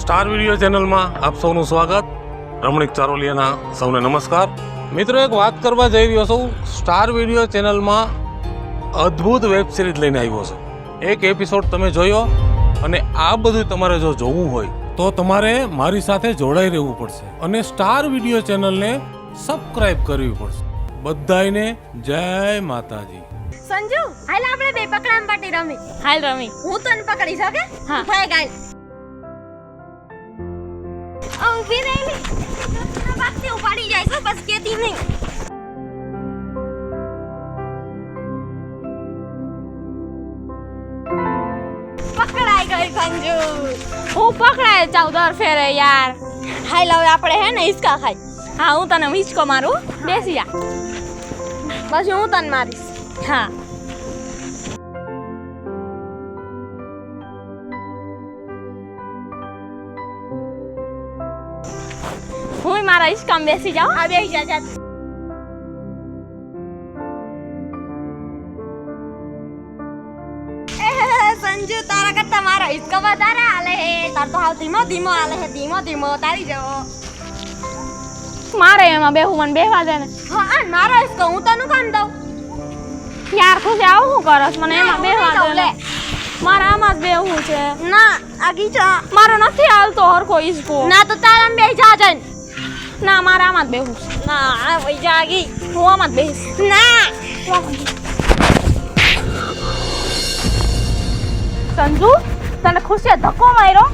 Star video ચેનલમાં આપ સૌનું સ્વાગત. રમણીક ચારોલિયાના સૌને નમસ્કાર. મિત્રો, એક વાત કરવા જઈ રહ્યો છું. સ્ટાર વિડીયો ચેનલમાં અદ્ભુત વેબ સિરીઝ લઈને આવ્યો છું. એક એપિસોડ તમે જોયો અને આ બધું તમારે જો જોવું હોય તો તમારે મારી સાથે જોડાઈ રહેવું પડશે અને સ્ટાર વિડીયો ચેનલને સબસ્ક્રાઇબ કરવી પડશે. બધાયને જય માતાજી. સંજુ, હાલ આપણે બે પકડામ પાટી રમી. હાલ રમી. હું તને પકડીશ, ઓકે? હા. ભાઈ ગાલ. ઊભી રહેલી. બાકી ઉપાડી જાય તો બસ કેતી નહીં. પકડાઈ ગઈ સંજુ. હું પકડાય જાઉં દર ફેરે યાર. હાલ હવે આપણે હે ને હિસકા ખાઈ. હા, હું તને હિંચકો મારું. બેસી જા. પછી હું તને મારીશ. હા. હું મારા હિંચકામાં બેસી જાઉં. આ બેસી જા જા. સંજુ, તારા કરતા મારો હિસકો વધારે હાલે હે. તાર તો હાવ ધીમો ધીમો હાલે હે. ધીમો ધીમો તારી જેવો. મારે એમાં બેહું, મને બેહવા દે ને. હા, મારો હિસકો હું તને કામ દઉં. યાર ખુશી આવું શું કરસ? મને એમાં બેહવા દે ને. મારે આમાં જ બેહવું છે. ના, આગી જા. મારો નથી હાલતો હરખો હિંચકો. ના તો તારા બે જા જન. ના, મારે આમાં જ બેહવું છે. ના, આ વઈ જા આગી. હું આમાં જ બેહીશ. ના. સંજુ, તને ખુશીએ ધક્કો માર્યો?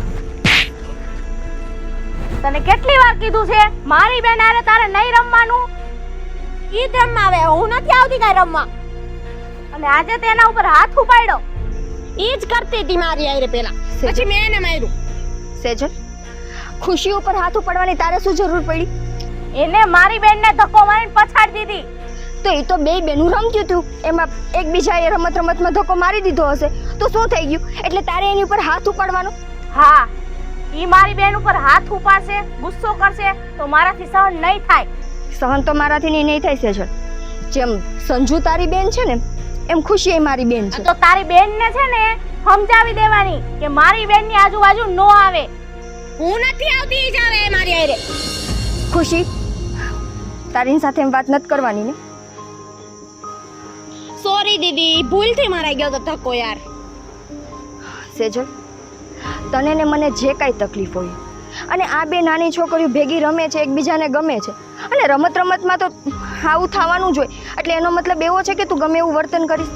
તને કેટલી વાર કીધું છે મારી બેન હારે તારે નહીં રમવાનું? ઈ તેમ આવે, હું નથી આવતી કાઈ રમવા. અને આજે તેના ઉપર હાથ ઉપાડ્યો. ઈ જ કરતી હતી મારી આયરે પેલા. પછી મેં એને માર્યું. સેજલ, ખુશી ઉપર હાથ ઉપાડવાની તારે શું જરૂર પડી? એને મારી બેનને ધક્કો મારીને પછાડી દીધી. તો એ તો બે બેનું રમતું હતું, એમાં એકબીજાએ રમતમાં ધક્કો મારી દીધો હશે તો શું થઈ ગયું? એટલે તારે એની ઉપર હાથ ઉપાડવાનો? હા, ઈ મારી બેન ઉપર હાથ ઉપાડશે, ગુસ્સો કરશે તો મારાથી સહન નહીં થાય. સહન તો મારાથી નહીં થાય સેજલ. જેમ સંજુ તારી બેન છે ને એમ ખુશી એ મારી બેન છે. તો તારી બેનને છે ને સમજાવી દેવાની કે મારી બેનની આજુબાજુ નો આવે. હું નથી આવતી, ઈ જ આવે મારી આયરે. ખુશી, તારી સાથે એમ વાત નથી કરવાની ને? સોરી દીદી, ભૂલથી મારાઈ ગયો તો ધક્કો યાર. સેજલ, તને ને મને જે કાંઈ તકલીફ હોય અને આ બે નાની છોકરીઓ ભેગી રમે છે, એકબીજાને ગમે છે અને રમતમાં તો આવું થવાનું જ હોય. એટલે એનો મતલબ એવો છે કે તું ગમે એવું વર્તન કરીશ?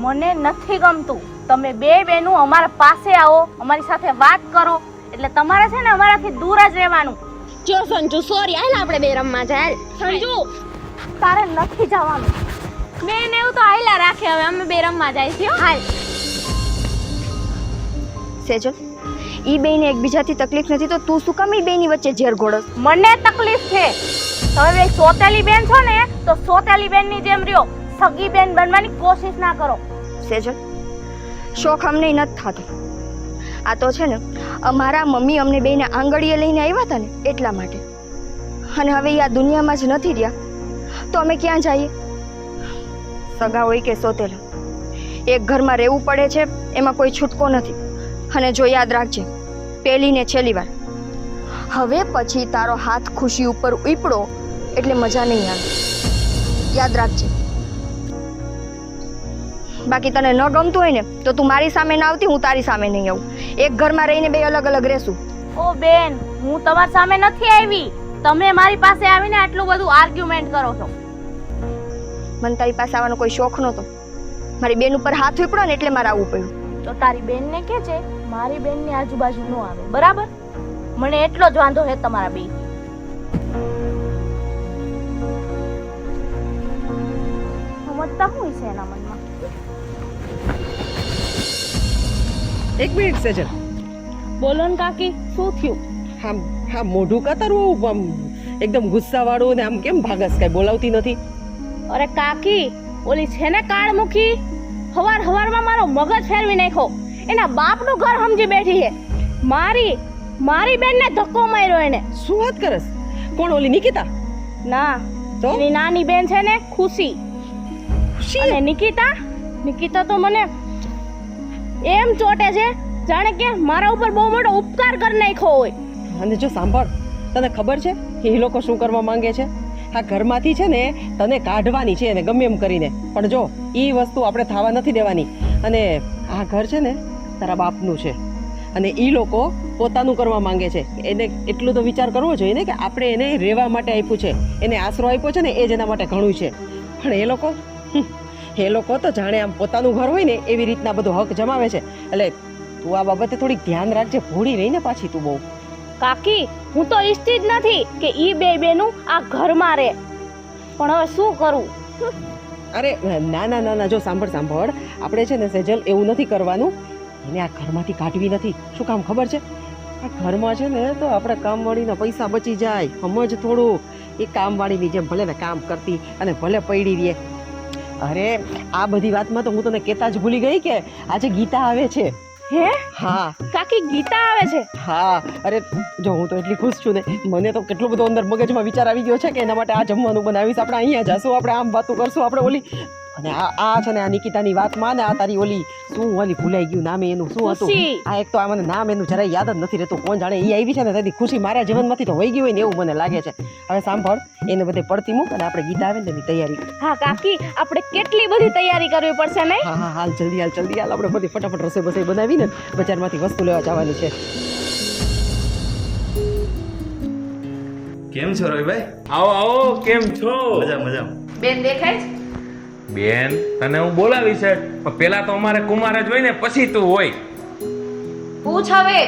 મને નથી ગમતું. તમે બે બેનું અમારા પાસે આવો, અમારી સાથે વાત કરો. એટલે તમારે છે ને અમારાથી દૂર જ રહેવાનું. જો સંજુ, સોરી, હાલ આપણે બે રમવા જાય. સંજુ, તારે નથી જવાનું. બેન એવું તો આયલા રાખે. હવે અમે બે રમવા જાય છે. હાલ. સેજલ, ઈ બેયને એકબીજાથી તકલીફ નથી તો તું શું કામ ઈ બેયની વચ્ચે ઝેર ઘોળસ? મને તકલીફ છે. તમે બે સોતેલી બેન છો ને તો સોતેલી બેનની જેમ રહ્યો. સગી બેન બનવાની કોશિશ ના કરો. સેજલ, શોખ અમને નથી થતો. આ તો છે ને અમારા મમ્મી અમને બેયને આંગળીએ લઈને આવ્યા હતા ને એટલા માટે. અને હવે આ દુનિયામાં જ નથી રહ્યા તો અમે ક્યાં જઈએ? સગા હોય કે સોતેલા, એક ઘરમાં રહેવું પડે છે, એમાં કોઈ છૂટકો નથી. અને જો યાદ રાખજે, પહેલી ને છેલ્લી વાર, હવે પછી તારો હાથ ખુશી ઉપર ઉપડો એટલે મજા નહીં આવે. યાદ રાખજે. બાકી તને ન ગમતું હોય ને તો તું મારી સામે ના આવતી, હું તારી સામે નહીં આવું. એક ઘરમાં રહીને બે અલગ અલગ રહેશું. ઓ બેન, હું તમારી સામે નથી આવી. તમે મારી પાસે આવીને આટલું બધું આર્ગ્યુમેન્ટ કરો છો. મને તારી પાસે આવવાનો કોઈ શોખ નહોતો. મારી બેન ઉપર હાથ ઉપડ્યો ને એટલે મારે આવવું પડ્યું. તો તારી બેનને કે છે મારી બેનની આજુબાજુ ન આવે, બરાબર? મને એટલો જ વાંધો છે તમારા બે. સમજતા હું છે એના મનમાં. એક મિનિટ સેજલ. બોલો ને કાકી, શું થયું? હા, મોઢું કતરવું આમ એકદમ ગુસ્સાવાળું ને આમ કેમ ભાગસ? કઈ બોલાવતી નથી? અરે કાકી, ઓલી છે ને કાળમુખી, હવારમાં મારો મગજ ફેરવી નાખ્યો. એના બાપનું ઘર સમજી બેઠી છે. મારી બેનને ધક્કો માર્યો એને. શું વાત કરસ? કોણ, ઓલી નિકિતા? ના, તો એની નાની બેન છે ને ખુશી. અને નિકિતા તો મને એમ ચોટે છે જાણે કે મારા ઉપર બહુ મોટો ઉપકાર કરી નાખ્યો હોય. અને જો સાંભળ, તને ખબર છે એ લોકો શું કરવા માંગે છે? આ ઘરમાંથી છે ને તને કાઢવાની છે, એને ગમે એમ કરીને. પણ જો એ વસ્તુ આપણે થવા નથી દેવાની. અને આ ઘર છે ને તારા બાપનું છે, અને એ લોકો પોતાનું કરવા માંગે છે. એને એટલું તો વિચાર કરવો જોઈએ ને કે આપણે એને રહેવા માટે આપ્યું છે, એને આશરો આપ્યો છે ને, એ જ એના માટે ઘણું છે. પણ એ લોકો તો જાણે આમ પોતાનું ઘર હોય ને એવી રીતના બધો હક જમાવે છે. એટલે તું આ બાબતે થોડીક ધ્યાન રાખજે, ભૂલી રહીને પાછી તું બહુ. કાકી, હું તો ઈચ્છતી જ નથી કે ઈ બે બેનું આ ઘરમાં રહે, પણ હવે શું કરું? અરે ના ના ના ના, જો સાંભળ, આપણે છે ને સેજલ એવું નથી કરવાનું. એને આ ઘરમાંથી કાઢવી નથી. શું કામ ખબર છે? આ ઘરમાં છે ને તો આપણે કામવાળીના પૈસા બચી જાય. સમજ થોડું. એ કામવાળીની જેમ ભલે ને કામ કરતી અને ભલે પડી રહે. અરે આ બધી વાતમાં તો હું તને કહેતા જ ભૂલી ગઈ કે આજે ગીતા આવે છે. હે? હા કાકી, ગીતા આવે છે? હા. અરે જો હું તો એટલી ખુશ છું ને, મને તો કેટલો બધો અંદર મગજમાં વિચાર આવી ગયો છે કે એના માટે આ જમવાનું બનાવીશ. આપણે અહીંયા જશું, આપણે આમ વાતો કરશું, આપણે ઓલી અને આ છે ને આ નિકિતાની વાતમાં ને આ તારી ઓલી શું ઓલી ભૂલાઈ ગયું નામ એનું શું હતું? ખુશી. આ એક તો આ મને નામ એનું જરાય યાદ જ નથી રહેતું. કોણ જાણે એ આવી છે ને તેથી ખુશી મારા જીવનમાંથી તો વહી ગઈ હોય ને એવું મને લાગે છે. હવે સાંભળ, એને બધે પડતી મૂક અને આપણે ગીતા આવે ને તેની તૈયારી. હા કાકી, આપણે કેટલી બધી તૈયારી કરવી પડશે નહીં? હા હા, હાલ જલ્દી હાલ. આપણે બધી ફટાફટ રસોઈ બનાવીને બજારમાંથી વસ્તુ લેવા જવાની છે. કેમ છો રવિભાઈ? આવો કેમ છો? મજા. બેન દેખાય છે? બેન, તને હું બોલાવી છે, પણ પેલા તો અમારે કુમાર જ હોય ને, પછી તું હોય. પૂછ હવે.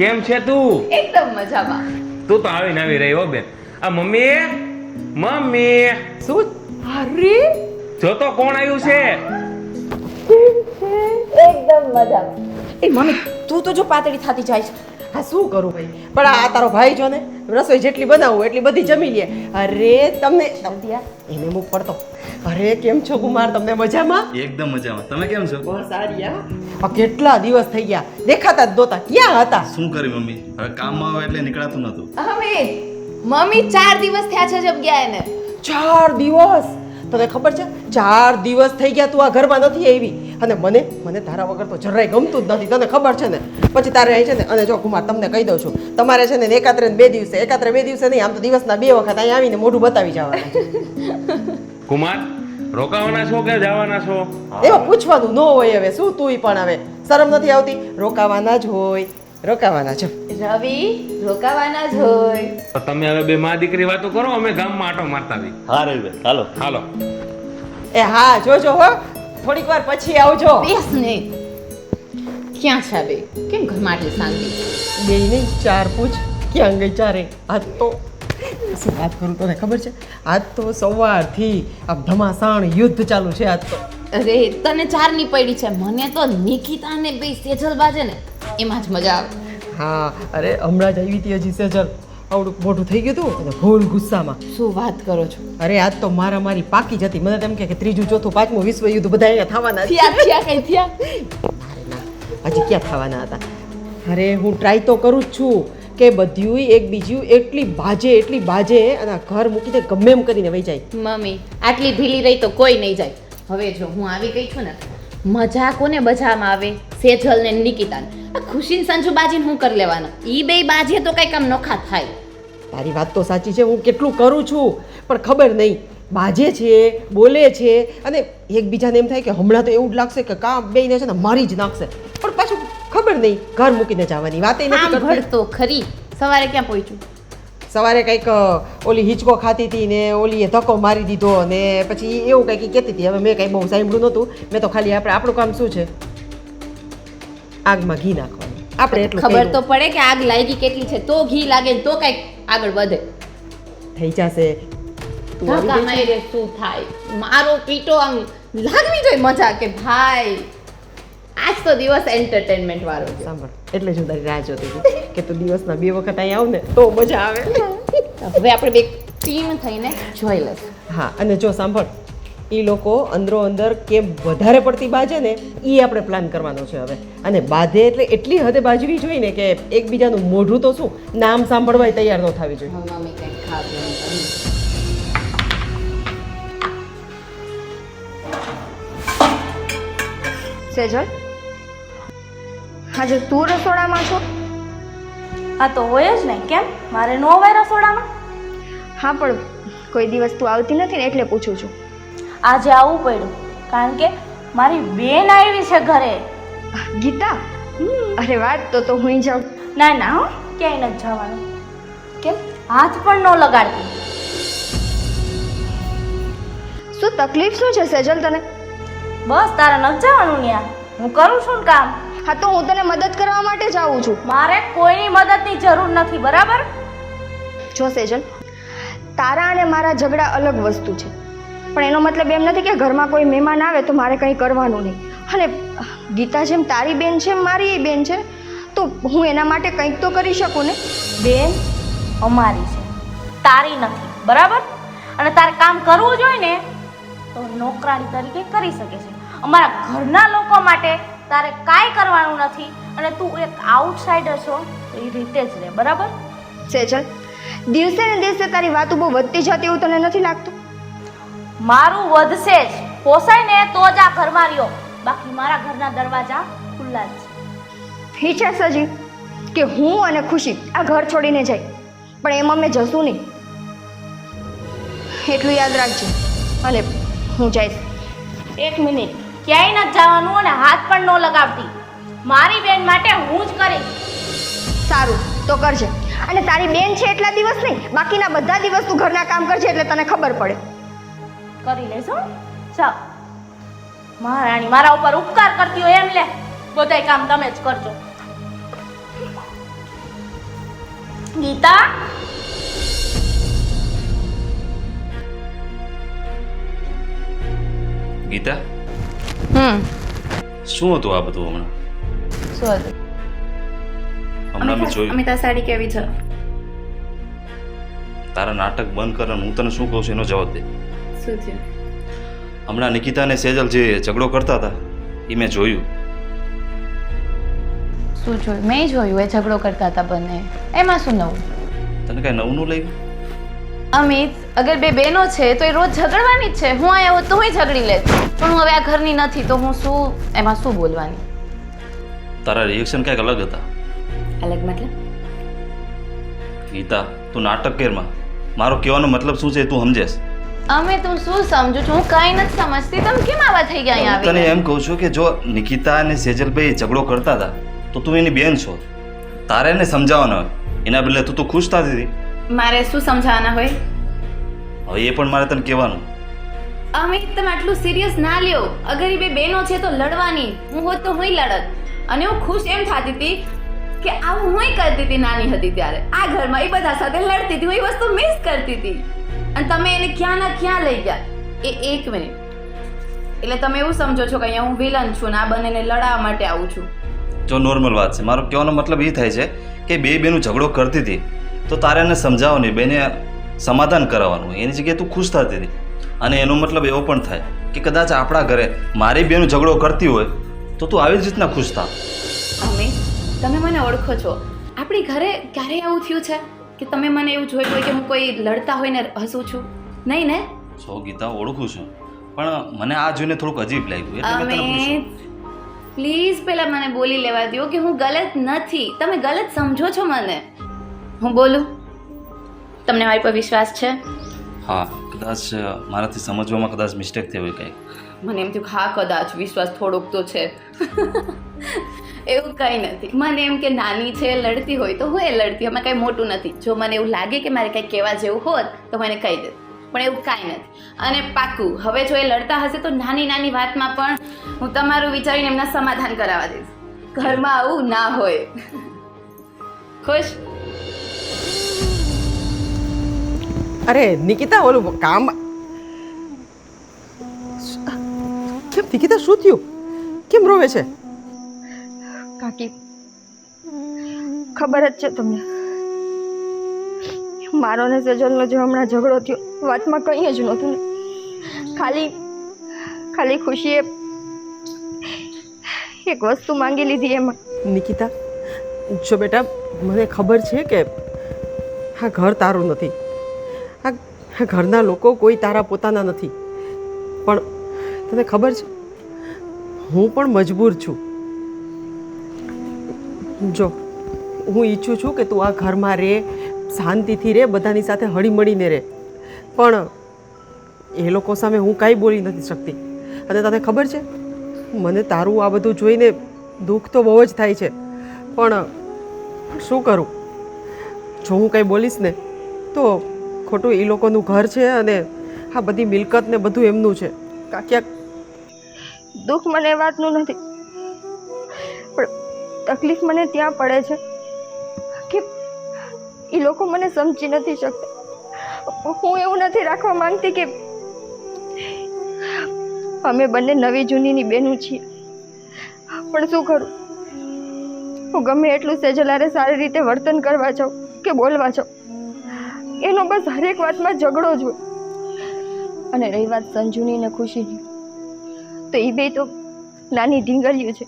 કેમ છે તું? એકદમ મજામાં. તું તો આવીને આવી રહી હો બેન. આ મમ્મી શું? અરે જો તો કોણ આવ્યું છે? એકદમ મજામાં. એ મમ્મી, તું તો જો પાતળી થતી જાય છે. હા શું કરું ભાઈ? પણ આ તારો ભાઈ જો ને રસોઈ જેટલી બનાવું એટલી બધી જમી લે. અરે તમને એને મુખ પડતો. અરે કેમ છો કુમાર, તમને મજામાં? એકદમ મજામાં. તમે કેમ છો? બહુ સારી. આ કેટલા દિવસ થઈ ગયા, દેખાતા જ નહોતા. ક્યાં હતા? શું કરી મમ્મી, હવે કામમાં આવે એટલે નીકળાતું નતું. મમ્મી 4 દિવસ થયા છે જબ ગયા એને. 4 દિવસ? તને ખબર છે 4 દિવસ થઈ ગયા તું આ ઘરમાં નથી આવી. અને મને તારા વગર તો જરાય ગમતું જ નથી, તને ખબર છે ને. પછી તારે અહીં છે ને, અને જો કુમાર તમને કહી દઉં છું, તમારે છે ને એકાત્રે 2 દિવસે નહીં, આમ તો દિવસના 2 વખત અહીં આવીને મોઢું બતાવી જવાનું. કુમાર, રોકાવાના છો કે જવાના છો? એમાં પૂછવાનું ન હોય. હવે શું તું પણ હવે શરમ નથી આવતી? રોકાવાના જ હોય, રોકાવાના છે. રવિ, રોકાવાના જ હોય. તો તમે હવે બે માં દીકરી વાતો કરો, અમે ગામમાં આટો મારતા આવી. હા રવિભાઈ, ચાલો. હાલો. એ હા, જોજો હો, થોડીક વાર પછી આવજો. બેસ ને. ક્યાં છે બે? કેમ ઘરમાં આટલી શાંતિ? બે નહીં, 4 પૂછ. ક્યાં ગઈ 4? આજ તો શું વાત કરું તને ખબર છે, આજ તો સવારથી આ ધમાસાણ યુદ્ધ ચાલુ છે આજ તો. અરે તને 4 ની પડી છે, મને તો નિકિતા ને બે સેજલ બાજે ને એમાં જ મજા આવે. હા, અરે હમણાં જ આવી હતી હજી સેજલ, આવડું મોટું થઈ ગયું હતું અને ફૂલ ગુસ્સામાં. શું વાત કરો છો? અરે આજ તો મારી પાકી જ હતી. મને તેમ કે 3જી 4થું 5મું વિશ્વ યુદ્ધ બધા અહીંયા થવાના છે. થયા કઈ થયા? હજી ક્યાં થવાના હતા? અરે હું ટ્રાય તો કરું જ છું કે બધ્યું એક બીજું એટલી બાજે અને આ ઘર મૂકીને ગમે એમ કરીને વહી જાય. મમ્મી આટલી ઢીલી રહી તો કોઈ નહીં જાય. હવે જો હું આવી ગઈ છું ને, મજા કોને બજામાં આવે? સેજલ ને નિકિતા ને. આ ખુશીન સંજુ બાજીને હું કરી લેવાના? ઈ બે બાજીએ તો કઈ કામ નોખા થાય. તારી વાત તો સાચી છે, હું કેટલું કરું છું પણ ખબર નહીં, બાજે છે, બોલે છે અને એકબીજાને એમ થાય કે હમણાં તો એવું જ લાગશે કે કામ બેયને છે ને મારી જ નાખશે. પણ પાછું ખબર નહીં, ઘર મૂકીને જવાની વાત નથી આમ કરતી. ભળતો ખરી. સવારે ક્યાં પહોંચ્યું? સવારે કંઈક ઓલી હિંચકો ખાતી હતી ને ઓલીએ ધક્કો મારી દીધો ને પછી એવું કંઈક કહેતી હતી. હવે મેં કંઈ બહુ સાંભળ્યું નહોતું. મેં તો ખાલી આપણું કામ શું છે, આગમાં ઘી નાખવાનું. આપણે એટલું ખબર કર્યું. તો પડે કે આગ લાગી કેટલી છે, તો ઘી લાગે ને તો કઈક આગળ વધે. થઈ જશે. તું આવી ધક્કા ગઈ છે? મારીને શું થાય? મારો પીટો આમ લાગવી જોઈએ મજા કે ભાઈ આજ તો દિવસ એન્ટરટેનમેન્ટ વાળો છે. સાંભળ, એટલે જ હું તારી રાહ જોતી હતી કે તું દિવસના 2 વખત અહીં આવ ને તો મજા આવે. હવે આપણે બે ટીમ થઈને જોઈ લઈશું. હા, અને જો સાંભળ, એ લોકો અંદરો અંદર કેમ વધારે પડતી બાજે ને એ આપણે પ્લાન કરવાનો છે હવે. અને બાધે એટલે એટલી હદે બાજવી જોઈએ ને કે એકબીજાનું મોઢું તો શું નામ સાંભળવાય તૈયાર ન થવી જોઈએ. હવે મમ્મી કંઈક ખાવાનું. સેજલ, આજે તું રસોડામાં છો? હા તો હોય જ નહીં, કેમ મારે નો હોય રસોડામાં? હા, પણ કોઈ દિવસ તું આવતી નથી ને એટલે પૂછું છું. આજે આવવું પડ્યું કારણ કે મારી બેન આવી છે ઘરે. ગીતા, અરે વાત તો હું જાઉં. ના ના હો, ક્યાંય નથી જવાનું. કેમ હાથ પણ ન લગાડતી? શું તકલીફ શું છે સેજલ તને? બસ તારે નથી જવાનું ત્યાં, હું કરું છું ને કામ. હા તો હું તને મદદ કરવા માટે જ આવું છું. મારે કોઈની મદદની જરૂર નથી, બરાબર? જો સેજલ, તારા અને મારા ઝઘડા અલગ વસ્તુ છે, પણ એનો મતલબ એમ નથી કે ઘરમાં કોઈ મહેમાન આવે તો મારે કંઈ કરવાનું નહીં. અને ગીતા જેમ તારી બેન છે મારી બેન છે, તો હું એના માટે કંઈક તો કરી શકું ને. બેન અમારી છે, તારી નથી, બરાબર? અને તારે કામ કરવું જોઈએ ને તો નોકરાણી તરીકે કરી શકે છે. અમારા ઘરના લોકો માટે તારે કાંઈ કરવાનું નથી, અને તું એક આઉટસાઇડર છો તો એ રીતે જ રહે, બરાબર? સેજલ, દિવસે ને દિવસે તારી વાતો બહુ વધતી જતી એવું તને નથી લાગતું? મારું વધશે જ, પોસાય ને તો જ આ ઘરમાં રહ્યો, બાકી મારા ઘરના દરવાજા ખુલ્લા જ છે. ઈચ્છા સજી કે હું અને ખુશી આ ઘર છોડીને જાય, પણ એમ અમે જશું નહીં, એટલું યાદ રાખજો. અને હું જઈશ. એક મિનિટ, ક્યાંય નથી જવાનું અને હાથ પણ ન લગાવતી. મારી બેન માટે હું જ કરીશ. સારું તો કરજે. અને તારી બેન છે એટલા દિવસ નહીં, બાકીના બધા દિવસ તું ઘરના કામ કરજે એટલે તને ખબર પડે. કરી લઈશ હો. ચાલ, મહારાણી મારા ઉપર ઉપકાર કરતી હોય એમ લે, બધાય કામ તમે જ કરજો. ગીતા, ગીતા, શું હતું આ બધું હમણાં? શું હતું? હમણાં મેં જોયું અમિતા સાડી કેવી છે? તારા નાટક બંધ કર અને હું તને શું કહું છું એનો જવાબ દે. શું થયું? હમણાં નિકિતા અને સેજલ જે ઝઘડો કરતા હતા એ મેં જોયું. શું જોયું? મેં જોયું એ ઝઘડો કરતા હતા બંને. એમાં શું નવું? તને કાંઈ નવું લાગ્યું? અમિત, અગર બે બહેનો છે તો એ રોજ ઝઘડવાની જ છે. હું અહીંયા હોત તો હું ઝઘડી લેત, પણ હું હવે આ ઘરની નથી તો હું શું એમાં શું બોલવાની? તારા રિએક્શન કંઈક અલગ હતા. અલગ મતલબ? ગીતા, તું નાટક કેરમાં મારો કહેવાનો મતલબ શું છે તું સમજેશ? અમિત, હું શું સમજુ છું? હું કાંઈ નથી સમજતી. તમે કેમ આવા થઈ ગયા અહીંયા હું તને આવીને? એમ કહું છું કે જો નિકિતા અને સેજલભાઈ ઝઘડો કરતા હતા તો તું એની બેન છો, તારે એને સમજાવવાનો હોય. એના બદલે તું ખુશ થતી હતી. મારે શું સમજાવવાના હોય? હવે એ પણ મારે તને કહેવાનું. અમિત, તમે આટલું સિરિયસ ના લ્યો. અગર એ બે બહેનો છે તો લડવાની. હું હોત તો હુંય લડત. અને હું ખુશ એમ થતી હતી કે આવું હુંય કરતી હતી નાની હતી ત્યારે. આ ઘરમાં એ બધા સાથે લડતી હતી, હું એ વસ્તુ મિસ કરતી હતી. અને તમે એને ક્યાં ના ક્યાં લઈ ગયા. એક મિનિટ, એટલે તમે એવું સમજો છો કે અહીંયા હું વિલન છું ને આ બંનેને લડાવવા માટે આવું છું? જો નોર્મલ વાત છે. મારો કહેવાનો મતલબ એ થાય છે કે બે બેનું ઝઘડો કરતી હતી તો તારે એને સમજાવવાની, બેને સમાધાન કરાવવાનું. એની જગ્યાએ તું ખુશ થતી હતી. અને એનો મતલબ એવો પણ થાય કે કદાચ આપણા ઘરે મારી બેનું ઝઘડો કરતી હોય તો તું આવી જ રીતના ખુશ થા. અમિત, તમે મને ઓળખો છો. આપણી ઘરે ક્યારેય આવું થયું છે કે તમે મને એવું જોયું હોય કે હું કોઈ લડતા હોય ને હસું છું? નહીં ને? સો ગીતા, ઓળખું છું, પણ મને આ જોઈને થોડુંક અજીબ લાગ્યું એટલે મેં તને પૂછ્યું. અમિત, પ્લીઝ પહેલા મને બોલી લેવા દો કે હું ગલત નથી. તમે ગલત સમજો છો મને. હું બોલું? તમને મારી પર વિશ્વાસ છે? હા, કદાચ મારાથી સમજવામાં કદાચ મિસ્ટેક થઈ હોય કંઈક. મને એમ થયું કે હા કદાચ વિશ્વાસ થોડોક તો છે. એવું કંઈ નથી. મને એમ કે નાની છે લડતી હોય તો હું એ લડતી, એમાં કંઈ મોટું નથી. જો મને એવું લાગે કે મારે કંઈ કહેવા જેવું હોત તો મને કહી દે, પણ એવું કાંઈ નથી. અને પાક્કું હવે જો એ લડતા હશે તો નાની નાની વાતમાં પણ હું તમારું વિચારીને એમના સમાધાન કરાવવા દઈશ. ઘરમાં આવું ના હોય. ખુશ? અરે નિકિતા, ઓલું કામ કેમ? નિકિતા, શું થયું? કેમ રોવે છે? કાકી, ખબર જ છે તમને, મારો ને સેજલનો જે હમણાં ઝઘડો થયો વાતમાં કંઈ જ નહોતું ને. ખાલી ખુશીએ એક વસ્તુ માંગી લીધી એમાં. નિકિતા, જો બેટા, મને ખબર છે કે આ ઘર તારું નથી, આ ઘરના લોકો કોઈ તારા પોતાના નથી, પણ તને ખબર છે હું પણ મજબૂર છું. જો હું ઈચ્છું છું કે તું આ ઘરમાં રહે, શાંતિથી રહે, બધાની સાથે હળીમળીને રહે, પણ એ લોકો સામે હું કાંઈ બોલી નથી શકતી. અને તને ખબર છે, મને તારું આ બધું જોઈને દુઃખ તો બહુ જ થાય છે, પણ શું કરું? જો હું કંઈ બોલીશ ને તો ખોટું એ લોકોનું ઘર છે અને આ બધી મિલકત ને બધું એમનું છે. ક્યાંક દુઃખ મને એ વાતનું નથી, પણ તકલીફ મને ત્યાં પડે છે કે એ લોકો મને સમજી નથી શકતા. હું એવું નથી રાખવા માંગતી કે અમે બંને નવી જૂનીની બહેનો છીએ, પણ શું કરું? હું ગમે એટલું સેજલારે સારી રીતે વર્તન કરવા જાઉં કે બોલવા જાઉં, એનો બસ હરેક વાતમાં ઝઘડો જ હોય. અને રહી વાત સંજુની ને ખુશીની, તો એ બે તો નાની ઢીંગળીઓ છે.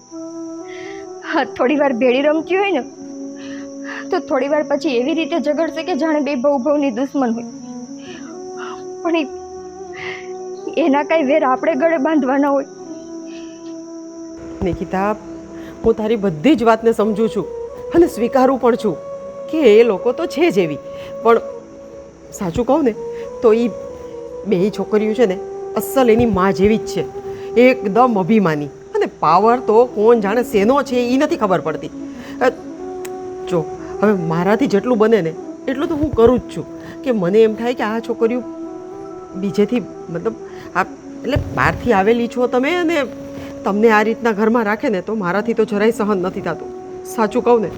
હા, થોડી વાર ભેળી રમતી હોય ને તો થોડી વાર પછી એવી રીતે ઝઘડશે કે જાણે બે બહુની દુશ્મન હોય. પણ એના કાંઈ વેર આપણે ગળે બાંધવાના હોય? નિકિતા, હું તારી બધી જ વાતને સમજું છું અને સ્વીકારું પણ છું કે એ લોકો તો છે જ એવી, પણ સાચું કહું ને તો એ બે છોકરીઓ છે ને અસલ એની માં જેવી જ છે, એકદમ અભિમાની. અને પાવર તો કોણ જાણે શેનો છે એ નથી ખબર પડતી. જો હવે મારાથી જેટલું બને ને એટલું તો હું કરું જ છું કે મને એમ થાય કે આ છોકરીઓ બીજેથી મતલબ આ એટલે બહારથી આવેલી છો તમે અને તમને આ રીતના ઘરમાં રાખે ને તો મારાથી તો જરાય સહન નથી થતું. સાચું કહું ને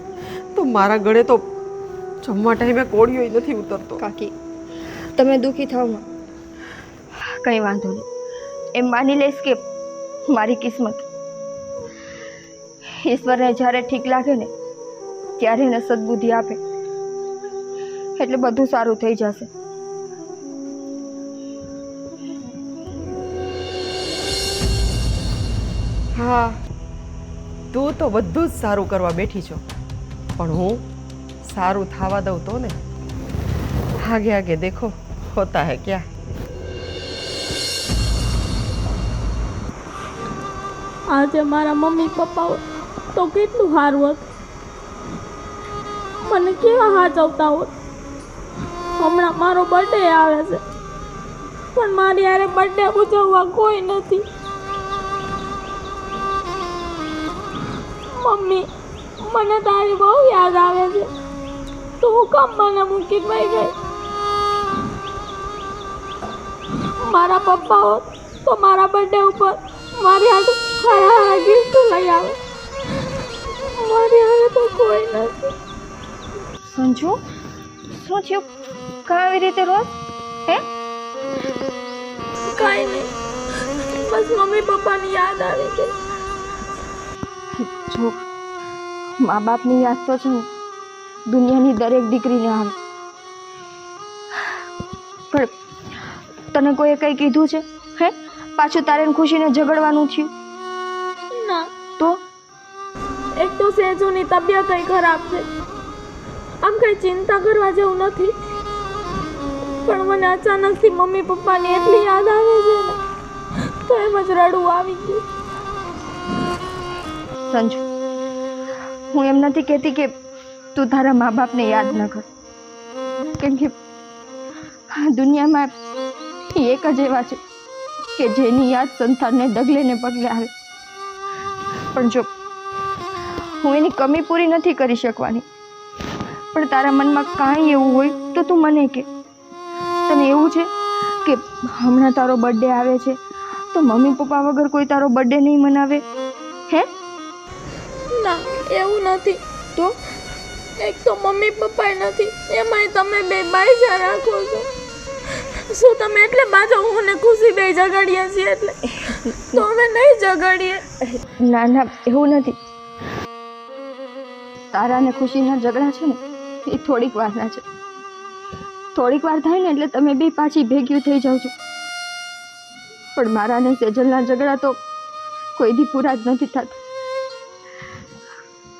તો મારા ગળે તો જમવા ટાઈમે કોળિયો નથી ઉતરતો. કાકી, તમે દુઃખી થાવ માં, કંઈ વાંધો નહીં. એમ માની લઈશ કે મારી કિસ્મત, ઈશ્વરને જ્યારે ઠીક લાગે ને ત્યારે એને સદબુદ્ધિ આપે એટલે બધું સારું થઈ જશે. હા, તું તો બધું જ સારું કરવા બેઠી છો, પણ હું સારું થવા દઉં તો ને. આગે આગે દેખો હોતા હૈ ક્યાં. આજે મારા મમ્મી પપ્પા હોત તો કેટલું સારું હોત, મને કેવા સાચવતા હોત. હમણાં મારો બર્થડે આવે છે પણ મારી યારે બર્થડે ઉજવવા કોઈ નથી. મમ્મી, મને તારી બહુ યાદ આવે છે, તું કેમ મને મૂકી ગઈ ગઈ? મારા પપ્પા હોત તો મારા બર્થડે ઉપર મારી હાથે સારા ગિફ્ટ લઈ આવે. મારી હારે તો કોઈ નથી. સંજુ, શું થયું? કાં આવી રીતે રોજ? હે? કાંઈ નહીં, બસ મમ્મી પપ્પાની યાદ આવી ગઈ. જો મા બાપની યાદ તો છે ને દુનિયાની દરેક દીકરીને આવે, પણ તને કોઈએ કંઈ કીધું છે? હે, પાછું તારે ખુશીને ઝઘડવાનું થયું? ના, તો એક તો સેજુની તબિયત ખરાબ છે, આમ કઈ ચિંતા કરવા જેવું નથી, પણ મને અચાનકથી મમ્મી પપ્પાની એટલી યાદ આવે છે ને તો એમ જ રડવું આવી ગયું. સંજુ, હું એમ નથી કહેતી કે તું તારા મા બાપને યાદ ન કર, કેમ કે આ દુનિયામાં એક જ એવા છે કે જેની યાદ સંસારને ડગલે ને પગલે આવે. પણ જો હું એની કમી પૂરી નથી કરી શકવાની, પણ તારા મનમાં કાંઈ એવું હોય તો તું મને કહે. તને એવું છે કે હમણાં તારો બર્થડે આવે છે તો મમ્મી પપ્પા વગર કોઈ તારો બર્થડે નહીં મનાવે? હે? ના, એવું નથી. તો એક તો મમ્મી પપ્પા નથી, એમાંય તમે બે બાઈજા રાખો છો. શું તમે એટલે બાજો હું ને ખુશી બે ઝઘડીએ છીએ એટલે? તો અમે નહીં ઝઘડીએ. ના ના, એવું નથી. તારા ને ખુશીના ઝઘડા છે ને એ થોડીક વારના છે. થોડીક વાર થાય ને એટલે તમે બે પાછી ભેગી થઈ જાવ છો. પણ મારા ને સેજલના ઝઘડા તો કોઈ દી પૂરા જ નથી થતા.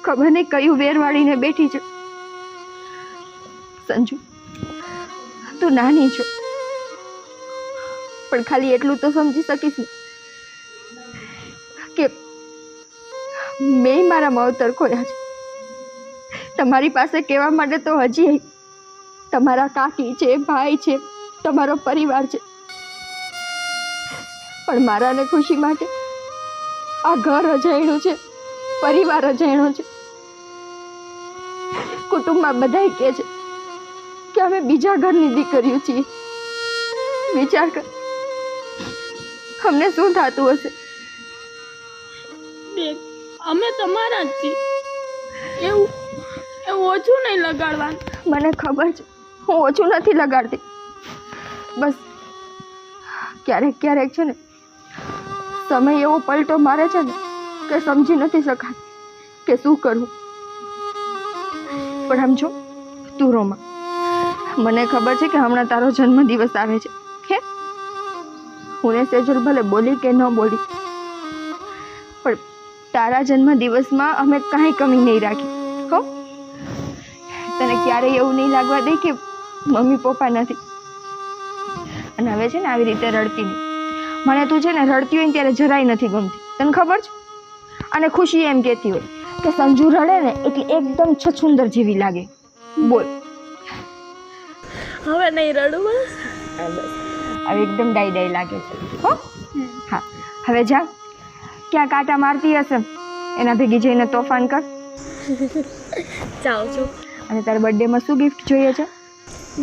ખબર નહીં કયું વેર વાળીને બેઠી છે. સંજુ, તું નાની છો, પણ ખાલી એટલું તો સમજી શકીશ ને કે મેં મારા માવતર ખોયા છે, તમારી પાસે કહેવા માટે તો હજી તમારા કાકી છે, ભાઈ છે, તમારો પરિવાર છે, પણ મારા ને ખુશી માટે આ ઘર અજાણ્યું છે, પરિવાર અજાણ્યો છે. કુટુંબમાં બધાય કહે છે કે અમે બીજા ઘરની દીકરીઓ છીએ. વિચાર કર, અમને શું થતું હશે? બેન, અમે તમારા જ છીએ. એવું ઓછું નહીં લગાડવાનું. મને ખબર છે હું ઓછું નથી લગાડતી. બસ ક્યારેક ક્યારેક છે ને સમય એવો પલટો મારે છે ને કે સમજી નથી શકાય કે શું કરવું. પણ આમ જો તું રોમાં, મને ખબર છે કે હમણાં તારો જન્મદિવસ આવે છે. હે, હું ને સેજલ ભલે બોલી કે ન બોલી, પણ તારા જન્મદિવસમાં અમે કાંઈ કમી નહીં રાખી. હો, તને ક્યારેય એવું નહીં લાગવા દે કે મમ્મી પપ્પા નથી. અને હવે છે ને આવી રીતે રડતી નહીં. મને તું છે ને રડતી હોય ને ત્યારે જરાય નથી ગમતી, તને ખબર છે? અને ખુશી એમ કહેતી હોય કે સંજુ રડે ને એટલે એકદમ છછુંદર જેવી લાગે. બોલ, હવે નહીં રડું બસ. હવે એકદમ ડાઈ ડાઈ લાગે છે. હો, હા, હવે જા, ક્યાં કાંટા મારતી હશે એના ભેગી જઈને તોફાન કર. જાઉં છું. અને તારા બર્થડેમાં શું ગિફ્ટ જોઈએ છે?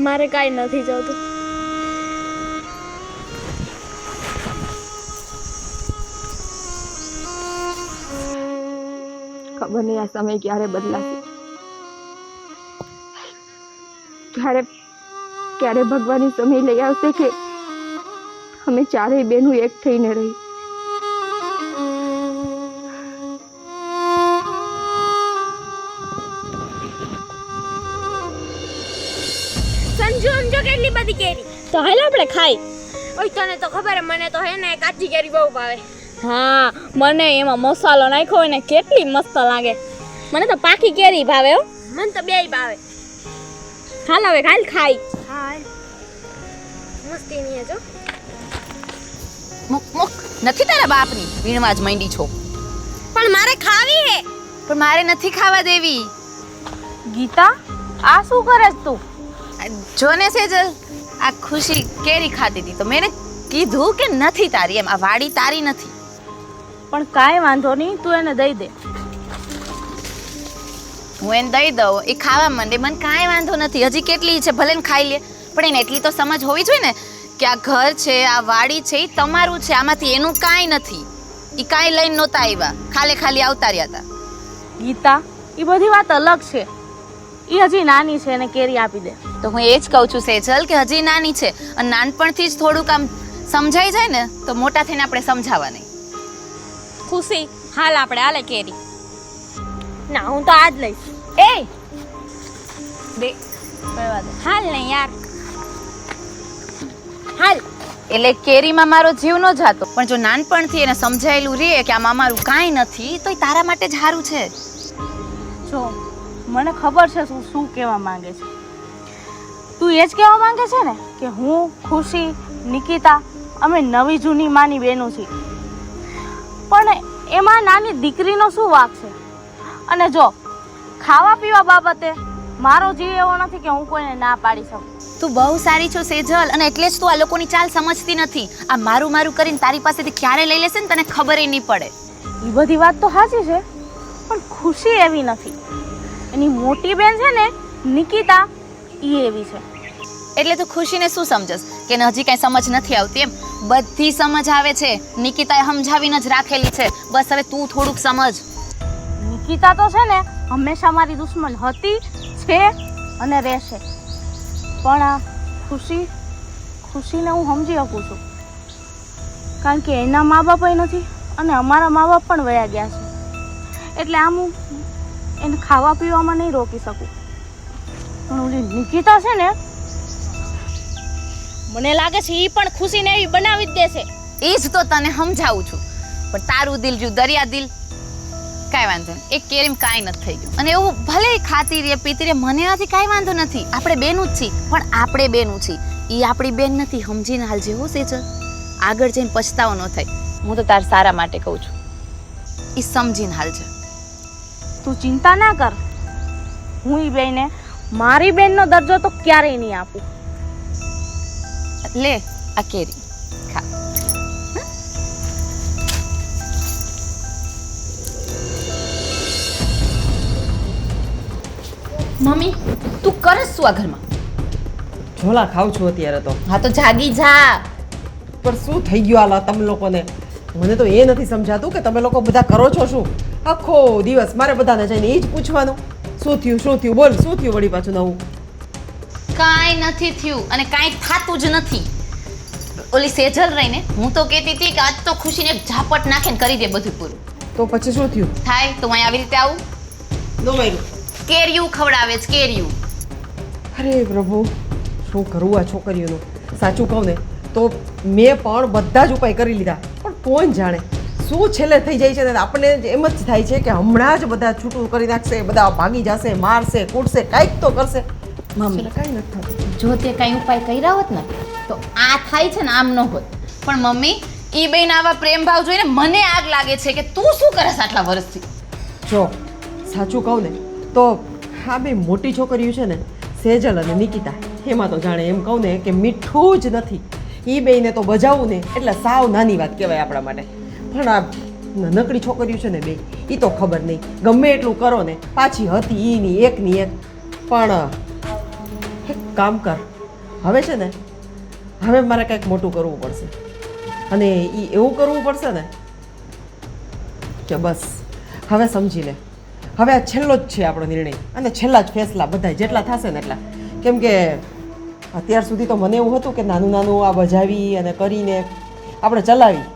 મારે કાંઈ નથી જોતું. ખબર નહીં આ સમય ક્યારે બદલાશે, ક્યારે ભગવાન સમય લઈ આવશે કે અમે ચારેય બહેનો એક થઈને રહી. સંજુ સમજો કેટલી બધી કેરી. તો હાલ આપણે ખાઈ. ઓય તને તો ખબર હે, મને તો હે ને કાચી કેરી બહુ ભાવે. હા, મને એમાં મસાલો નાખ્યો હોય ને કેટલી મસ્ત લાગે. મને તો પાકી કેરી ભાવે હો. મને તો બેય ભાવે. હાલ હવે હાલ ખાઈ. હા, મસ્તી ની જો. મુક નથી તારા બાપની વીણવા જ માંડી છો. પણ મારે ખાવી હે. પણ મારે નથી ખાવા દેવી. ગીતા, આ શું કરે છે તું? જો ને સેજલ, આ ખુશી કેરી ખાતી હતી તો મેં કીધું કે નથી તારી એમ, આ વાડી તારી નથી. પણ કાંઈ વાંધો નહીં, તું એને દઈ દે. હું એને દઈ દઉં, એ ખાવા માંડે, મને કાંઈ વાંધો નથી. હજી કેટલી છે ભલે ને ખાઈ લે, પણ એને એટલી તો સમજ હોવી જોઈએ ને કે આ ઘર છે, આ વાડી છે, એ તમારું છે, આમાંથી એનું કાંઈ નથી. એ કાંઈ લઈને નહોતા આવ્યા, ખાલી આવતા રહ્યા હતા. ગીતા, એ બધી વાત અલગ છે. એ હજી નાની છે, એને કેરી આપી દે. તો હું એ જ કહું છું સેજલ કે હજી નાની છે અને નાનપણથી જ થોડુંક આમ સમજાઈ જાય ને તો મોટા થઈને આપણે સમજાવવા નહીં. ખુશી, હાલ આપણે હાલે કેરી. ના, હું તો આજ લઈશ. એ બે હાલ ને યાર, હાલ. એટલે કેરીમાં મારો જીવ ન જાતો, પણ જો નાનપણથી એને સમજાયેલું રહે કે આમાં મારું કાંઈ નથી તો એ તારા માટે જ સારું છે. જો મને ખબર છે શું કહેવા માંગે છે. તું એ જ કહેવા માંગે છે ને કે હું, ખુશી, નિકિતા અમે નવી જૂની માની બહેનો છીએ. પણ એમાં નાની દીકરીનો શું વાંક છે? અને જો ખાવા પીવા બાબતે મારો જીવ એવો નથી કે હું કોઈને ના પાડી શકું. તું બહુ સારી છો સેજલ, અને એટલે જ તું આ લોકોની ચાલ સમજતી નથી. આ મારું કરીને તારી પાસેથી ક્યારે લઈ લેશે ને તને ખબર નહીં પડે. એ બધી વાત તો સાચી છે, પણ ખુશી એવી નથી. એની મોટી બેન છે ને નિકિતા, એ એવી છે. એટલે તું ખુશીને શું સમજસ કે એને હજી કાંઈ સમજ નથી આવતી એમ? બધી સમજ આવે છે, નિકિતાએ સમજાવીને જ રાખેલી છે. બસ હવે તું થોડુંક સમજ. નિકિતા તો છે ને હંમેશા મારી દુશ્મન હતી, છે અને રહેશે. પણ આ ખુશીને હું સમજી શકું છું, કારણ કે એના મા બાપ નથી અને અમારા મા બાપ પણ વયા ગયા છે. એટલે આમ હું એને ખાવા પીવામાં નહીં રોકી શકું. પણ ઓલી નિકિતા છે ને, મને લાગે છે એ પણ ખુશીને એવી બનાવી જ દેશે. એ જ તો તને સમજાવું છું, પણ તારું દિલ જો દરિયા દિલ. કાંઈ વાંધો નહીં, એક કેરીમ કાંઈ નથી થઈ ગયું. અને એવું ભલે ખાતી રે પીતી રે, મને એનાથી કાંઈ વાંધો નથી. આપણે બેનું જ છીએ, પણ આપણે બેનું છીએ. એ આપણી બેન નથી, સમજીને હાલ જેવો સેજલ, આગળ જઈને પછતાવો ન થાય. હું તો તાર સારા માટે કહું છું, એ સમજીને હાલ છે. તું ચિંતા ના કર, હું ઈ બેને મારી બેનનો દરજ્જો તો ક્યારેય નહીં આપું. લે આ કેરી ખા. મમ્મી તું કરસ શું આ ઘરમાં? ઝોલા ખાવ છું અત્યારે તો. હા તો જાગી જા. પણ શું થઈ ગયું આલા તમે લોકોને? મને તો એ નથી સમજાતું કે તમે લોકો બધા કરો છો શું? આખો દિવસ મારે બધાને જઈને એ જ પૂછવાનું, શું થયું બોલ, શું થયું વળી પાછું નવું? કાંઈ નથી થયું અને કાંઈ થાતું જ નથી. ઓલી સેજલ રહીને હું તો કહેતી હતી કે આજ તો ખુશીને એક ઝાપટ નાખીને કરી દે બધું પૂરું. તો પછી શું થયું? થાય તો અહીં આવી રીતે આવું નો માર્યું. કેરિયું ખવડાવે છે કેરિયું. અરે પ્રભુ, શું કરવું આ છોકરીઓનું? સાચું કહું ને તો મેં પણ બધા જ ઉપાય કરી લીધા, પણ કોણ જાણે શું છેલ્લે થઈ જાય છે ને આપણને એમ જ થાય છે કે હમણાં જ બધા છૂટું કરી નાખશે, બધા ભાગી જશે, મારશે, કૂટશે, કાંઈક તો કરશે. મમ્મી કાંઈ નથી થતું. જો તે કાંઈ ઉપાય કર્યા હોત ને તો આ થાય છે ને આમ ન હોત. પણ મમ્મી ઈ બેન આવા પ્રેમ ભાવ જોઈને મને આગ લાગે છે કે તું શું કરસ આટલા વર્ષથી. જો સાચું કહું ને તો આ બે મોટી છોકરીઓ છે ને, સેજલ અને નિકિતા, એમાં તો જાણે એમ કહું ને કે મીઠું જ નથી. એ બેયને તો બજાવવું ને એટલે સાવ નાની વાત કહેવાય આપણા માટે. પણ આ નાનકડી છોકરીઓ છે ને બે, એ તો ખબર નહીં, ગમે એટલું કરો ને પાછી હતી એની એકની એક. પણ એક કામ કર, હવે છે ને હવે મારે કંઈક મોટું કરવું પડશે, અને એ એવું કરવું પડશે ને કે બસ હવે સમજી લે, હવે આ છેલ્લો જ છે આપણો નિર્ણય, અને છેલ્લા જ ફેસલા બધા જેટલા થશે ને એટલા. કેમ કે અત્યાર સુધી તો મને એવું હતું કે નાનું નાનું આ બજાવી અને કરીને આપણે ચલાવી,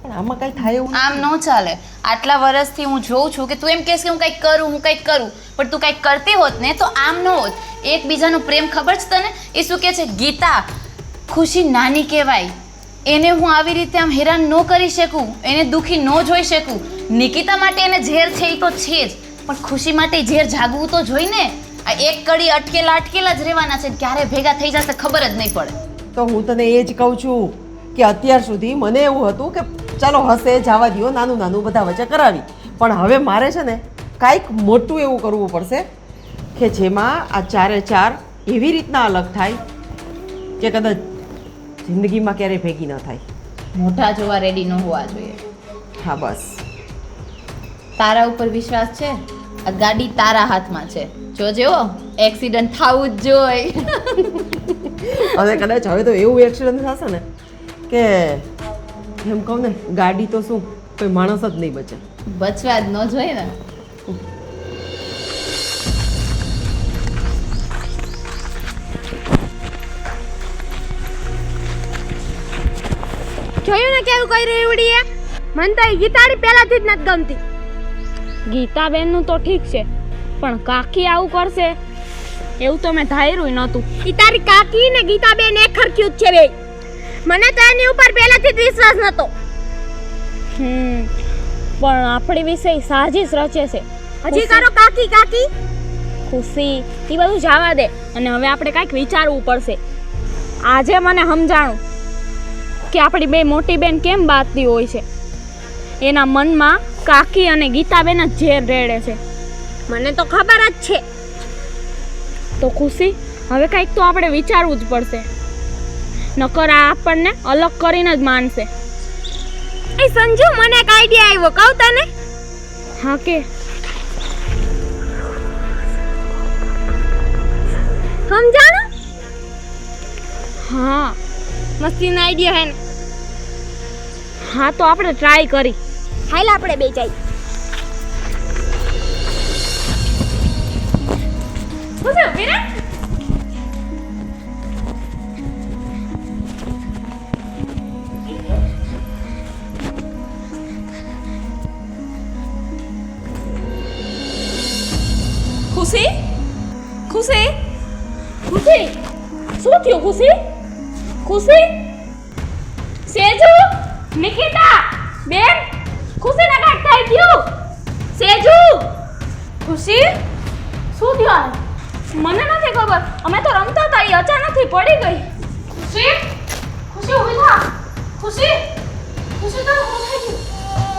પણ આમાં કાંઈ થાય એવું આમ ન ચાલે. આટલા વર્ષથી હું જોઉં છું કે તું એમ કહેશ કે હું કંઈક કરું પણ તું કંઈક કરતી હોત ને તો આમ ન હોત. એકબીજાનો પ્રેમ ખબર છે તને? એ શું કહે છે ગીતા, ખુશી નાની કહેવાય, એને હું આવી રીતે આમ હેરાન ન કરી શકું, એને દુઃખી ન જોઈ શકું. નિકિતા માટે એને ઝેર છે એ તો છે જ, પણ ખુશી માટે ઝેર જાગવું તો જોઈ ને. આ એક કડી અટકેલા જ રહેવાના છે, ક્યારે ભેગા થઈ જશે ખબર જ નહીં પડે. તો હું તને એ જ કહું છું કે અત્યાર સુધી મને એવું હતું કે ચાલો હશે જવા દો, નાનું નાનું બધા વચ્ચે કરાવી, પણ હવે મારે છે ને કાંઈક મોટું એવું કરવું પડશે કે જેમાં આ ચારે ચાર એવી રીતના અલગ થાય કે કદાચ જિંદગીમાં ક્યારેય ભેગી ન થાય. મોઢા જોવા રેડી ન હોવા જોઈએ. હા બસ. તારા ઉપર વિશ્વાસ છે? આ ગાડી તારા હાથમાં છે, જોજે હો એક્સિડન્ટ થવું જ જોઈએ. અને કદાચ હવે તો એવું એક્સિડન્ટ થશે ને કે એમ કહું ને ગાડી તો શું કોઈ માણસ જ નહીં બચે. બચવા જ ન જોઈએ ને. જોયું ને કેવું કર્યું એવડીએ? મને તો એ ગીતાડી પહેલાથી જ નથી ગમતી. ગીતાબેનનું તો ઠીક છે, પણ કાકી આવું કરશે એવું તો મેં ધાર્યું નહોતું. ઈ તારી કાકી ને ગીતાબેન એક ખરખ્યું જ છે બે. મને તો એની ઉપર પહેલાથી જ વિશ્વાસ નતો. પણ આપણી વિશે સાજીશ રચે છે. હજી કરો કાકી કાકી. ખુશી એ બધું જવા દે, અને હવે આપણે કાંઈક વિચારવું પડશે. આજે મને સમજાણું કે આપણી બે મોટી બેન કેમ બાતતી હોય છે. એના મનમાં કાકી અને ગીતાબેન જ ઝેર રેડે છે. મને તો ખબર જ છે. તો ખુશી હવે કાંઈક તો આપણે વિચારવું જ પડશે, નકર આ આપણને અલગ કરીને જ માનશે. એ સંજુ, મને એક આઈડિયા આવ્યો, કહું તને? હા કે? સમજાણું? હા મસ્તીનો આઈડિયા હે ને. હા તો આપણે ટ્રાય કરી. હાલ આપણે બે જઈ. ખુશી વિરા, ખુશી ખુશી ખુશી શું થયું? ખુશી ખુશી સેજુ નિકિતા બેન, ખુશીને કાંઈક થઈ ગયું. સેજુ ખુશી શું થયું? મને નથી ખબર, અમે તો રમતા હતા, એ અચાનકથી પડી ગઈ. ખુશી ખુશી ઊભી થા. ખુશી ખુશી તો શું થઈ ગયું?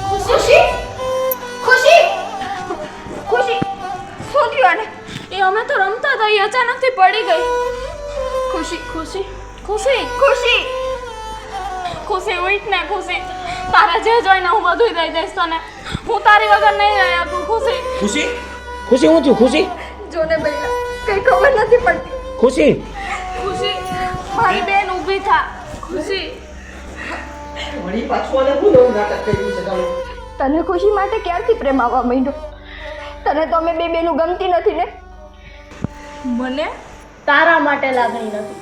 ખુશી ખુશી ખુશી શું થયું આને? એ અમે તો રમતા હતા એ અચાનકથી પડી ગઈ. ખુશી ખુશી ખુશી ખુશી ખુશી ઉઠ ને ખુશી. તારા જે જોઈને હું બધું દઈ દઈશ તને. હું તારી વગર નહીં રહી શકું ખુશી. ખુશી ખુશી હું થયું ખુશી જોને બેટા કઈ ખબર નથી પડતી. ખુશી ખુશી મારી બેન ઊભી થા. ખુશી વળી પાછું આને હું નવું નાટક કર્યું છે ગાલો. તને ખુશી માટે ક્યારથી પ્રેમ આવવા માંડ્યો? તને તો અમે બે બેનું ગમતી નથી ને? મને તારા માટે લાગણી નથી,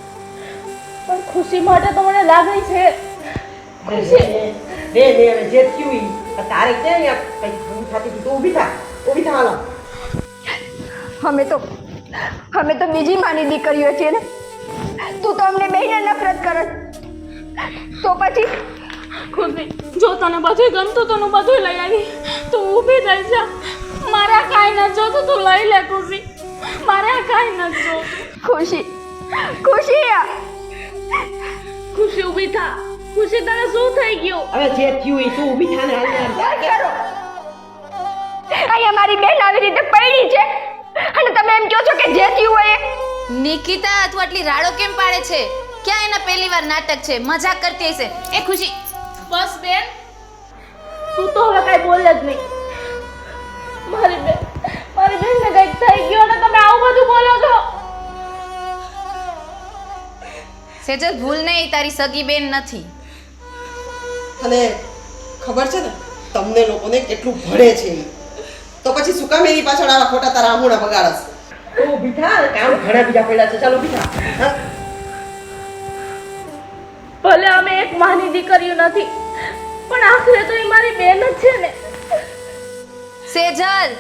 પણ ખુશી માટે તો મને લાગણી છે. ખુશી દે દે હવે જે થયું ઈ તારે ક્યાં યાર કઈ ભૂલ થતી હતી? તું ઊભી થા હાલો. અમે તો બીજી માની દીકરીઓ છીએ ને. તું તો અમને બેયને નફરત કરે. તો પછી ખુશી જો તને બધું ગમતું તો હું બધું લઈ આવી. તું ઊભી થઈ જા. મારે આ કાંઈ ન જોતું, તું લઈ લે ખુશી. મારે આ કાંઈ ન જોતું. ખુશી ખુશી ખુશી ઊભી થા. ખુશી તને શું થઈ ગયું? હવે જે થયું ઈ તું ઊભી થા ને હાલ. કરો. અહીંયા મારી બેન આવી રીતે પડી છે અને તમે એમ કહો છો કે જે થયું હોય એ? નિકિતા તું આટલી રાડો કેમ પાડે છે? ક્યાં એના પહેલી વાર નાટક છે? મજાક કરતી હશે. એ ખુશી બસ બેન, તું તો હવે કાંઈ બોલે જ નહીં. મારી બેનને કંઈક થઈ ગયું અને તમે આવું બધું બોલો છો. સેજલ ભૂલ નહીં, તારી સગી બેન નથી. અને ખબર છે ને તમને લોકોને કેટલું ભળે છે ઈ. તો પછી શું કામ એની પાછળ આવા ખોટા તારા આમુડા બગાડસ? તું ઊભી થા, કામ ઘણા બીજા પડ્યા છે. ચાલો ઊભી થા. હા? ભલે અમે એક માની દીકરીઓ નથી, પણ આખરે તો એ મારી બેન જ છે ને. સેજલ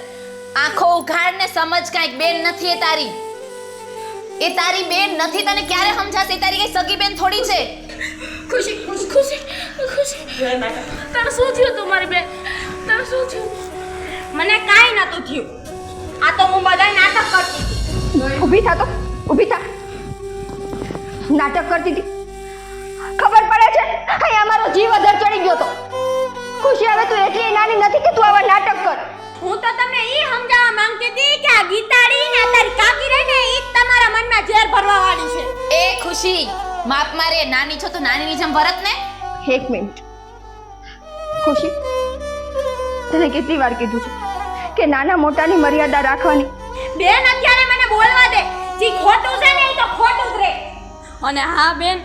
આંખો ઉઘાડ ને સમજ, કાંઈક બેન નથી એ તારી. એ તારી બેન નથી. તને ક્યારે સમજાશે? એ તારી કઈ સગી બેન થોડી છે. ખુશી ખુશી ખુશી ખુશી તને શું થયું તું મારી બેન? તને શું થયું? મને કાંઈ નતું થયું. આ તો હું બધાય નાટક કરતી હતી. ઊભી થા તો ઊભી થા. નાટક કરતી હતી ખબર પડે છે? અહીં અમારો જીવ અધર ચડી ગયો તો. ખુશી હવે તું એટલી નાની નથી કે તું આવા નાટક કર. હું તો તમને ઈ સમજાવવા માંગતી હતી કે આ ગીતાડી ને તારી કાકી રહી ને ઈ તમારા મનમાં ઝેર ભરવા વાળી છે. એ ખુશી માપ મારે. નાની છો તો નાનીની જેમ ભરત ને. એક મિનિટ ખુશી, તને કેટલી વાર કીધું છે કે નાના મોટાની મર્યાદા રાખવાની? બેન અત્યારે મને બોલવા દે. જે ખોટું છે ને ઈ તો ખોટું જ રહે. અને હા બેન,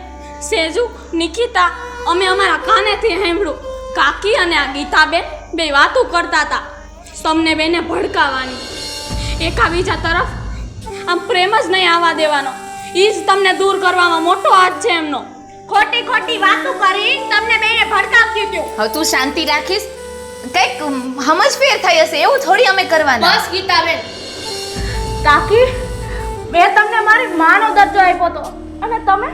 સેજુ નિકિતા અમે અમારા કાનેથી સાંભળ્યું. કાકી અને આ ગીતાબેન બે વાતો કરતા હતા તમને બેને ભડકાવાની. એકાબીજા તરફ આમ પ્રેમ જ નહીં આવવા દેવાનો. ઈ જ તમને દૂર કરવામાં મોટો હાથ છે એમનો. ખોટી ખોટી વાતો કરી તમને બેને ભડકાવ્યું હતું. હવે તું શાંતિ રાખીશ. કઈક સમજ ફેર થઈ હશે, એવું થોડી અમે કરવાના. બસ ગીતાબેન, કાકી, મેં તમને મારી માનો દરજ્જો આપ્યો હતો અને તમે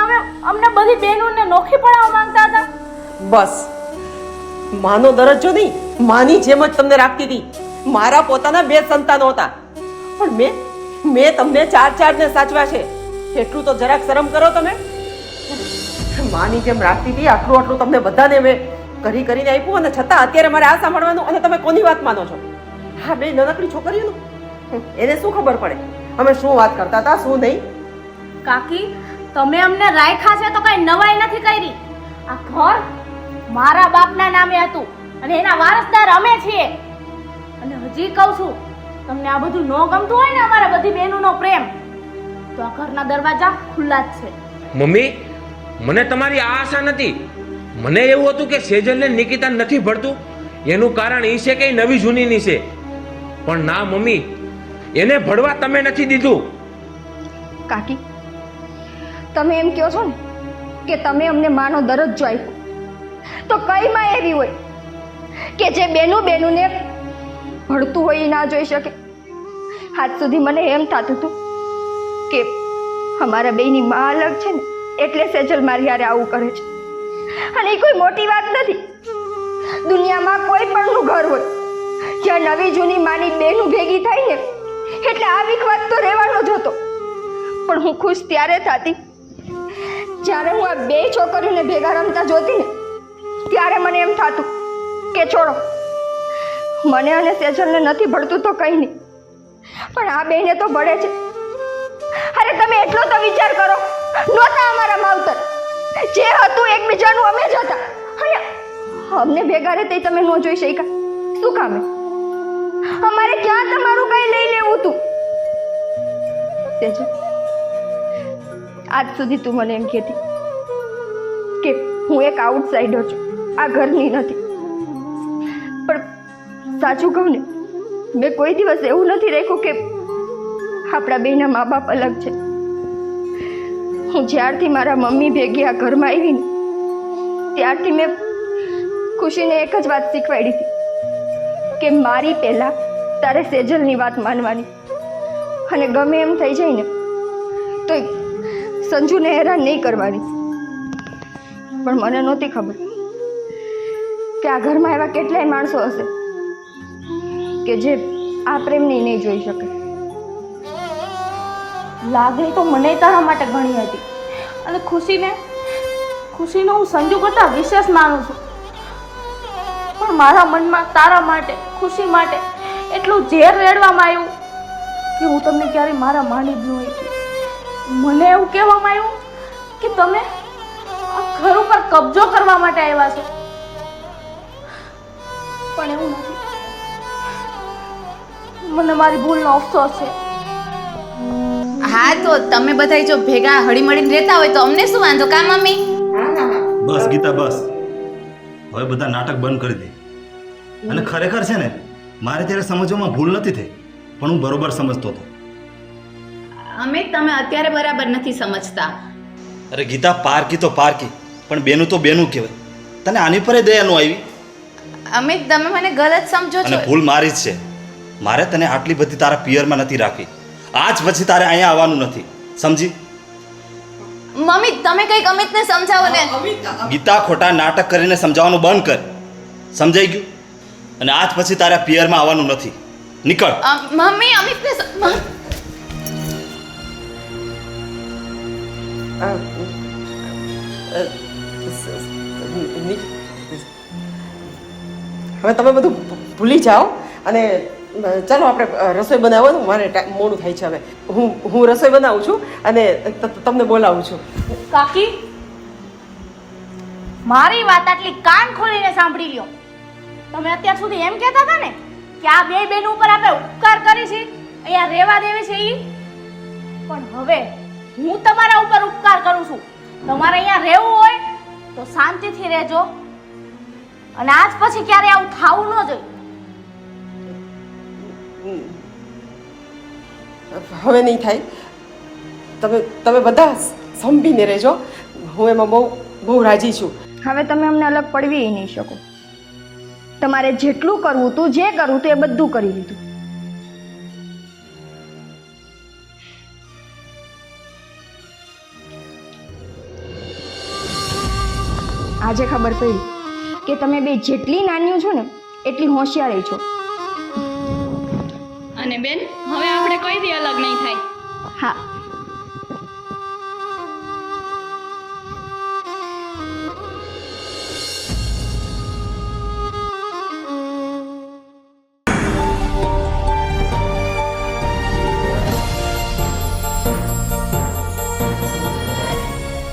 હવે અમને બધી બહેનોને નોખી પડાવવા માંગતા હતા. બસ માનો દરજ્જો નહીં, માની જેમ જ તમને રાખતી હતી. મારા પોતાના 2 સંતાનો હતા, પણ મેં તમને 4 ને સાચવ્યા છે. એટલું તો જરાક શરમ કરો તમે. માની જેમ રાખતી હતી, આટલું તમને બધાને મેં કરીને આપ્યું અને છતાં અત્યારે મારે આ સાંભળવાનું. અને તમે કોની વાત માનો છો? હા, બે નાનકડી છોકરીઓનું એને શું ખબર પડે અમે શું વાત કરતા હતા શું નહીં? કાકી, તમે અમને રાખ્યા છે તો કઈ નવાઈ નથી કરી. આ ઘર મારા બાપના નામે હતું અને એના વારસદાર અમે છીએ. અને હજી કહું છું, તમને આ બધું ન ગમતું હોય ને અમારા બધી બહેનોનો પ્રેમ, તો આ ઘરના દરવાજા ખુલ્લા જ છે. મમ્મી, મને તમારી આ આશા નથી. મને એવું હતું કે સેજલને નિકિતા નથી ભળતું, એનું કારણ એ છે કે નવી જૂનીની છે. પણ ના મમ્મી, એને ભળવા તમે નથી દીધું. કાકી, તમે એમ કહો છો ને કે તમે અમને માનો દરજ્જો આપ્યો, તો કઈ માં એવી હોય કે જે બેનુને ભળતું હોય એ ના જોઈ શકે? આજ સુધી મને એમ થતું હતું કે અમારા બેની માં અલગ છે ને એટલે સેજલ મારી હારે આવું કરે છે. અને એ કોઈ મોટી વાત નથી. દુનિયામાં કોઈ પણનું ઘર હોય જ્યાં નવી જૂની માની બેનું ભેગી થાય ને એટલે આ વિખવાદ તો રહેવાનો જ હતો. પણ હું ખુશ ત્યારે થતી જ્યારે હું આ 2 છોકરીઓને ભેગા રમતા જોતી ને ત્યારે મને એમ થતું કે છોડો, મને અને સેજલને નથી ભળતું તો કંઈ નહીં, પણ આ બેને તો ભળે છે. અરે તમે એટલો તો વિચાર કરો, નહોતા અમારા માવતર, જે હતું એકબીજાનું અમે જ હતા. અને અમને ભેગા રહેતા તમે ન જોઈ શક્યા, શું કામે? અમારે ક્યાં તમારું કઈ લઈ લેવું તું? સેજલ, આજ સુધી તું મને એમ કહેતી કે હું એક આઉટસાઇડર છું, આ ઘરની નથી. પણ સાચું કહું ને, મેં કોઈ દિવસ એવું નથી રાખ્યું કે આપણા બેના મા બાપ અલગ છે. હું જ્યારથી મારા મમ્મી ભેગી આ ઘરમાં આવી ને ત્યારથી મેં ખુશીને એક જ વાત શીખવાડી હતી કે મારી પહેલાં તારે સેજલની વાત માનવાની, અને ગમે એમ થઈ જાય ને તો સંજુને હેરાન નહીં કરવાની. પણ મને નહોતી ખબર કે આ ઘરમાં એવા કેટલાય માણસો હશે કે જે આ પ્રેમની નહીં જોઈ શકે. લાગણી તો મને તારા માટે ઘણી હતી, અને ખુશીને હું સંજુ કરતાં વિશેષ માનું છું. પણ મારા મનમાં તારા માટે, ખુશી માટે એટલું ઝેર રેડવામાં આવ્યું કે હું તમને ક્યારેય મારા માની જ ન હતી. મને એવું કહેવામાં આવ્યું કે તમે આ ઘર ઉપર કબજો કરવા માટે આવ્યા છો, પણ એવું નથી. મને મારી ભૂલનો અફસોસ છે. હા તો તમે બધા જો ભેગા હળીમળીને રહેતા હોય તો અમને શું વાંધો? કા મમ્મી? બસ ગીતા બસ, હવે બધા નાટક બંધ કરી દે. અને ખરેખર છે ને, મારે ત્યારે સમજવામાં ભૂલ નથી થઈ, પણ હું બરોબર સમજતો હતો. અમે તમે અત્યારે બરાબર નથી સમજતા. અરે ગીતા, પારકી તો પારકી, પણ બેનું તો બેનું કહેવાય. તને આની પર દયા ન આવી? અમે તમે મને ગલત સમજો અને છો. ભૂલ મારી જ છે. મારે તને આટલી બધી તારા પિયરમાં નથી રાખી. આજ પછી તારે અહીંયા આવવાનું નથી, સમજી? મમ્મી તમે કંઈક અમિતને સમજાવો ને. ગીતા, ખોટા નાટક કરીને સમજાવવાનું બંધ કર, સમજાઈ ગયું? અને આજ પછી તારા પિયરમાં આવવાનું નથી, નીકળ. મમ્મી અમિતને હવે તમે બધું ભૂલી જાઓ અને ચાલો આપણે રસોઈ બનાવવાનું. મારે મોડું થાય છે. હવે હું રસોઈ બનાવું છું અને તમને બોલાવું છું. કાકી, મારી વાત આટલી કાન ખોલીને સાંભળી લ્યો. તમે અત્યાર સુધી એમ કહેતા હતા ને કે આ બે બેન ઉપર આપણે ઉપકાર કરી છે, અહીંયા રહેવા દેવી છે ઈ. પણ હવે હું તમારા ઉપર ઉપકાર કરું છું. તમારે અહીંયા રહેવું હોય તો શાંતિથી રહેજો, અને આજ પછી ક્યારે આવું થાવું ન જોઈએ. હવે નહીં થાય. તમે બધા સંભીને રહેજો. હું એમાં બહુ રાજી છું. હવે તમે અમને અલગ પડવી નહીં શકો. તમારે જેટલું કરવું હતું, જે કરવું હતું એ બધું કરી લીધું. આજે ખબર પડી કે તમે બે જેટલી નાનીઓ છો ને એટલી હોશિયાર છો. અને બેન, હવે આપણે કોઈ દી અલગ નહીં થાય. હા,